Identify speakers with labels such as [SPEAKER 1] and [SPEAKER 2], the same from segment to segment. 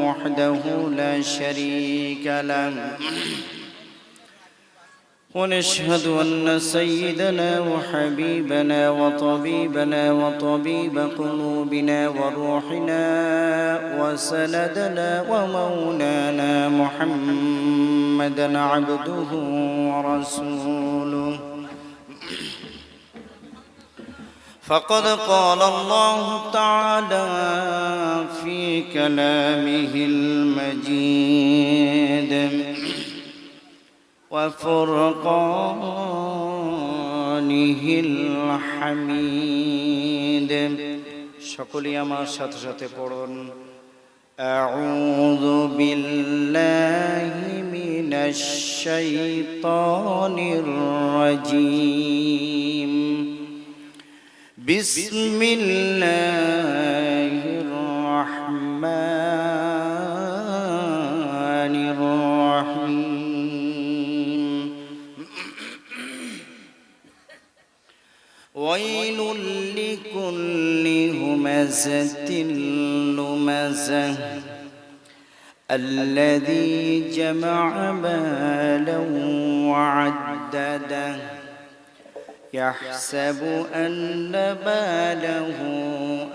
[SPEAKER 1] وحده لا شريك له ونشهد أن سيدنا وحبيبنا وطبيبنا وطبيب قلوبنا وروحنا وسندنا ومولانا محمدا عبده ورسوله فقد قال الله تعالى في كلامه المجيد وفرقانه الحميد সকলে আমার সাথে সাথে পড়ুন أعوذ بالله من الشيطان الرجيم بسم الله الرحمن الرحيم ويل لكل همزة لمزة الذي جمع مالا وعدده يحسب أن ماله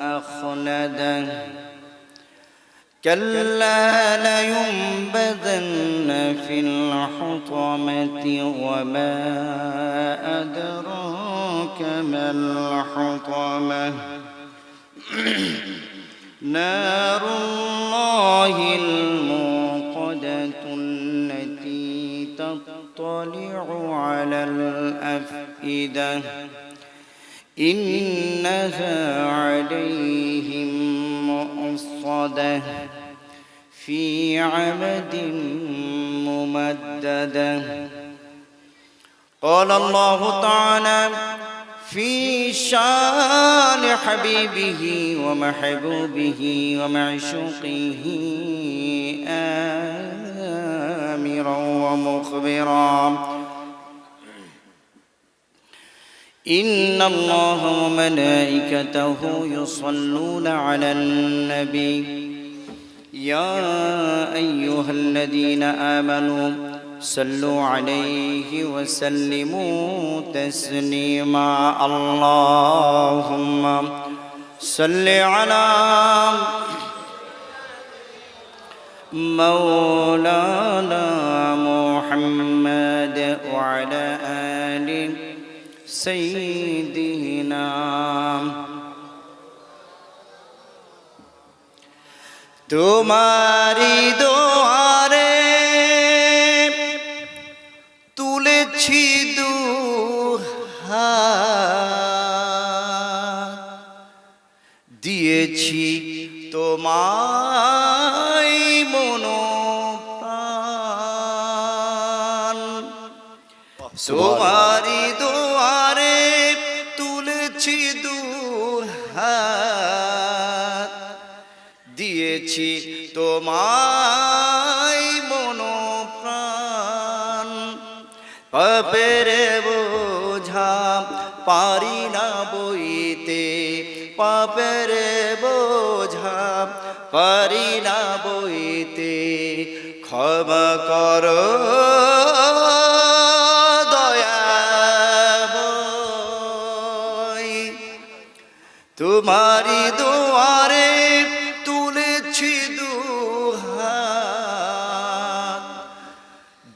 [SPEAKER 1] أخلده كلا لينبذن في الحطمة وما أدراك ما الحطمة نار الله الموقدة التي تطلع على الأفئدة إنها عليهم مؤصدة في عمد ممددة قال الله تعالى في شان حبيبه ومحبوبه ومعشوقه آمرا ومخبرا إن الله وملائكته يصلون على النبي يا أيها الذين آمنوا صلوا عليه وسلموا تسليما اللهم صل على مولانا محمد وعلى آل سيدنا तुम्हारी दुआरे তুলেছি দুহাত দিয়েছি তোমায় মনোপ্রাণ তোমারি দুয়ারে তুলেছি দুহাত দিয়েছি তোমায় মনোপ্রাণ পাপের বোঝা পারি না বইতে পাপের বোঝা পারি না বইতে ক্ষমা করো দয়াময় তোমারি দুয়ারে তুলেছি দুহাত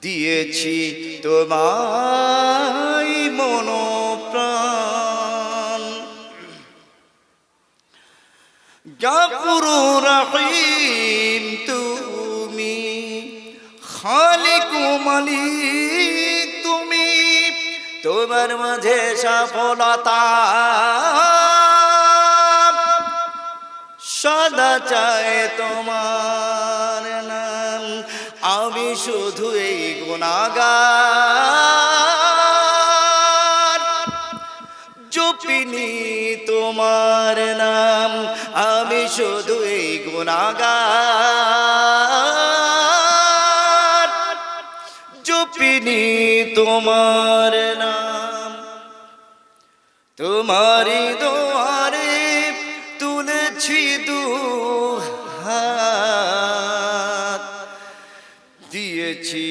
[SPEAKER 1] দিয়েছি তোমায় মনোপ্রাণ গাফুর রহিম তুমি খালিক মালিক তুমি তোমার মাঝে সফলতা সদা চায় তোমার নাম আমি শুধু এই গুনাহগার জপিনি তোমার নাম আমি শুধু এই গুনাহগার জপিনি তোমার নাম, তোমারি দুয়ারে তুলেছি দুহাত, দিয়েছি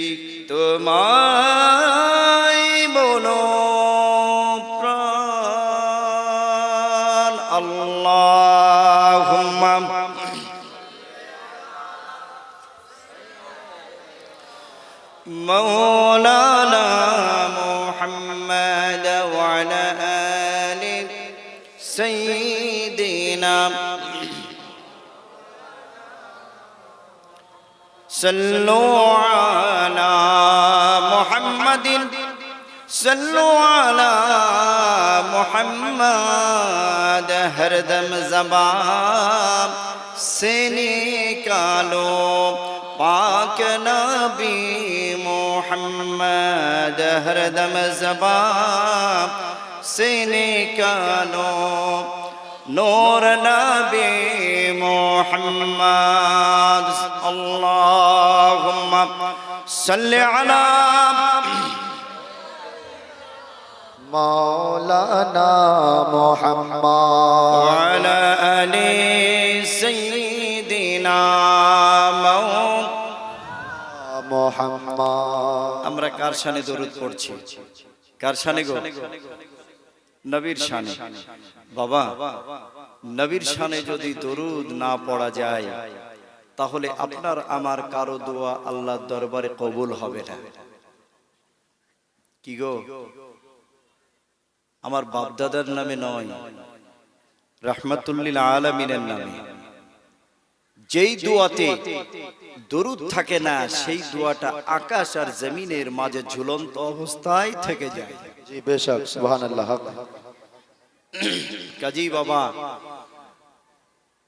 [SPEAKER 1] তোমায় মনোপ্রাণ। আল্লাহুম্মা مولانا محمد وعلى آل سيدنا صلوا على محمد صلوا على محمد ہر دم زبان سے نکالو پاک نبی محمد ہر دم زبان سے نکالو نور نبی محمد اللہم صلی علی
[SPEAKER 2] مولانا محمد
[SPEAKER 1] وعلى آل سيدنا
[SPEAKER 2] محمد
[SPEAKER 1] আমরা কার শানে দরুদ পড়ছি? কার শানে গো? নবীর শানে। বাবা, নবীর শানে যদি দরুদ না পড়া যায় তাহলে আপনার আমার কারো দোয়া আল্লাহর দরবারে কবুল হবে না। কি গো? আমার বাপদাদার নামে নয়, রাহমাতুল্লিল আলামিনের নামে। যেই দোয়াতে দরুদ থাকে না সেই দোয়াটা আকাশ আর জমিনের মাঝে ঝুলন্ত অবস্থায় থেকে যায়।
[SPEAKER 2] জি বেশক, সুবহানাল্লাহ।
[SPEAKER 1] কাজী বাবা,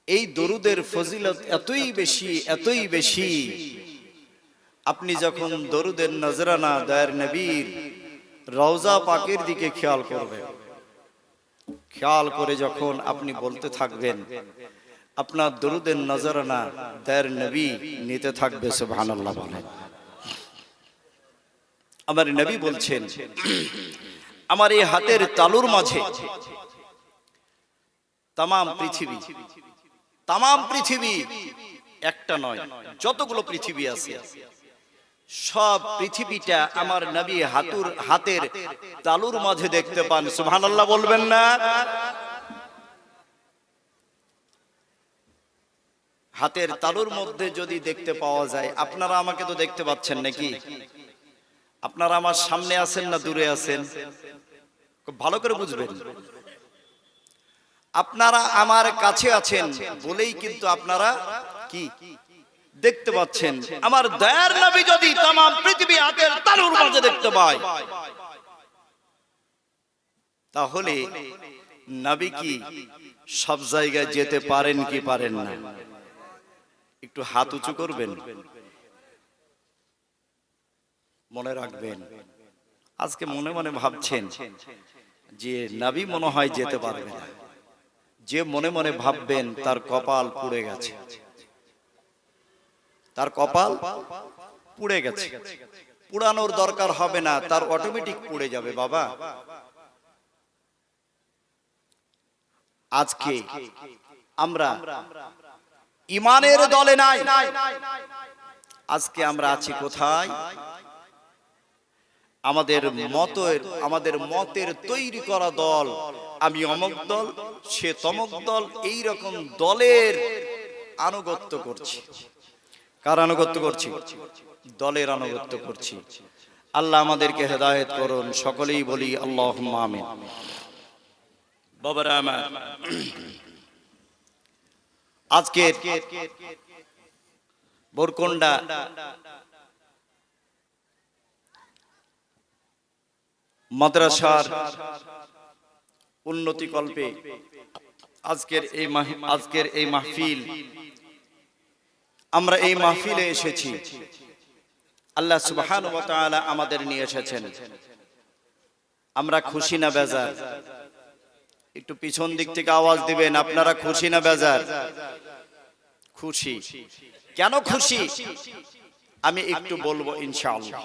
[SPEAKER 1] এই দরুদের ফজিলত এতই বেশি, এতই বেশি, আপনি যখন দরুদের নজরানা দয়ার নবীর রওজা পাকের দিকে খেয়াল করবেন, খেয়াল করে যখন আপনি বলতে থাকবেন, আপনার দরুদের নজরানা দয়ার নবী নিতে থাকবে। সুবহানাল্লাহ বলেন। আমার নবী বলছেন, আমার এই হাতের তালুর মাঝে তামাম পৃথিবী একটা নয়, যতগুলো পৃথিবী আছে সব পৃথিবীটা আমার নবী হাতের তালুর মাঝে দেখতে পান। সুবহানাল্লাহ বলবেন না? হাতের তালুর মধ্যে যদি দেখতে পাওয়া যায়, আপনারা আমাকে তো দেখতে পাচ্ছেন নাকি? আপনারা আমার সামনে আছেন না দূরে আছেন? খুব ভালো করে বুঝবেন। আপনারা আমার কাছে আছেন বলেই কিন্তু আপনারা কি দেখতে পাচ্ছেন। আমার দয়ার নবী যদি তামাম পৃথিবী হাতের তালুর মাঝে দেখতে পায় তাহলে নবী কি সব জায়গায় যেতে পারেন কি পারেন না? একটু হাত উঁচু করবেন, মনে রাখবেন। আজকে মনে মনে ভাবছেন যে নবী মনে হয় যেতে পারবে না। যে মনে মনে ভাববেন তার কপাল পুড়ে গেছে, তার কপাল পুড়ে গেছে। পুড়ানোর দরকার হবে না, তার অটোমেটিক পুড়ে যাবে। বাবা, আজকে আমরা ইমানের দলে নাই, আজকে আমরা আছি কোথায়? আমাদের মতের তৈরি করা দল, আমি অমুক দল, সে তমুক দল, এই রকম দলের আনুগত্য করছি। কার আনুগত্য করছি? দলের আনুগত্য করছি। আল্লাহ আমাদেরকে হেদায়েত করুন, সকলেই বলি আল্লাহুম্মা আমিন। বাবারা আমার, আজকে বরকন্ডা মাদ্রাসার উন্নতি কল্পে আজকের এই মাহফিল, আমরা এই মাহফিলে এসেছি। আল্লাহ সুবহানাহু ওয়া তাআলা আমাদের নিয়ে এসেছেন। আমরা খুশি না বেজার? একটু পিছন দিক থেকে আওয়াজ দিবেন। আপনারা খুশি না বেজার? খুশি। কেন খুশি আমি একটু বলবো ইনশাআল্লাহ।